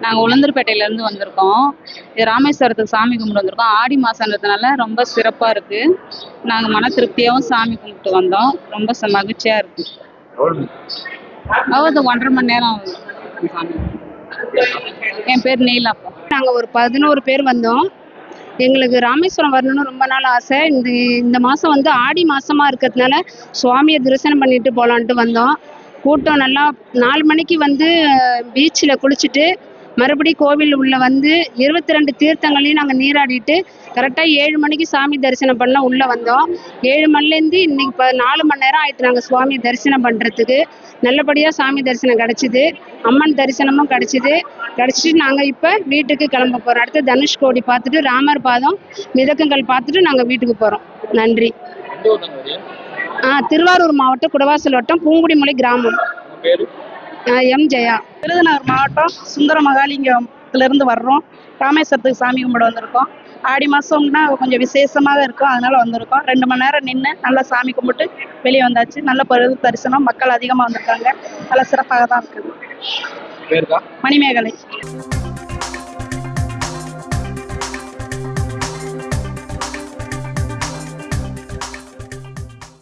நாங்கள் உளுந்தூர்பேட்டையிலேருந்து வந்திருக்கோம். இது ராமேஸ்வரத்துக்கு சாமி கும்பிட்டு வந்திருக்கோம். ஆடி மாதன்றதுனால ரொம்ப சிறப்பாக இருக்குது. நாங்கள் மன திருப்தியாகவும் சாமி கும்பிட்டு வந்தோம். ரொம்ப மகிழ்ச்சியாக இருக்குது. அவ்வளோ 1.5 மணி நேரம் ஆகுது சாமி. என் பேர் நீலாப்பா. நாங்கள் ஒரு 11 பேர் வந்தோம். எங்களுக்கு ராமேஸ்வரம் வரணும்னு ரொம்ப நாள் ஆசை. இந்த மாதம் வந்து ஆடி மாதமாக இருக்கிறதுனால சுவாமியை தரிசனம் பண்ணிட்டு போகலான்ட்டு வந்தோம். கூட்டம் நல்லா 4 மணிக்கு வந்து பீச்சில் குளிச்சுட்டு மறுபடியும் கோவில் உள்ள வந்து 22 தீர்த்தங்களையும் நாங்கள் நீராடிட்டு கரெக்டாக 7 மணிக்கு சாமி தரிசனம் பண்ண உள்ளே வந்தோம். 7 மணிலேருந்து இன்னைக்கு 4 மணி நேரம் ஆயிடுச்சு நாங்கள் சுவாமி தரிசனம் பண்ணுறதுக்கு. நல்லபடியாக சாமி தரிசனம் கிடச்சிது. அம்மன் தரிசனமும் கிடச்சிட்டு நாங்கள் இப்போ வீட்டுக்கு கிளம்ப போகிறோம். அடுத்து தனுஷ்கோடி பார்த்துட்டு ராமர் பாதம் மிதக்குங்கள் பார்த்துட்டு நாங்கள் வீட்டுக்கு போகிறோம். நன்றி. திருவாரூர் மாவட்டம் குடவாசல் வட்டம் பூங்குடிமலை கிராமம். எம் ஜெயா. விருதுநகர் மாவட்டம் சுந்தர மகாலிங்கத்திலிருந்து வர்றோம். ராமேஸ்வரத்துக்கு சாமி கும்பிட வந்திருக்கோம். ஆடி மாதம்னா கொஞ்சம் விசேஷமாக இருக்கும், அதனால வந்திருக்கோம். 2 மணி நேரம் நின்று நல்லா சாமி கும்பிட்டு வெளியே வந்தாச்சு. நல்ல பொருள் தரிசனம், மக்கள் அதிகமாக வந்திருக்காங்க. நல்லா சிறப்பாக தான் இருக்குது. மணிமேகலை.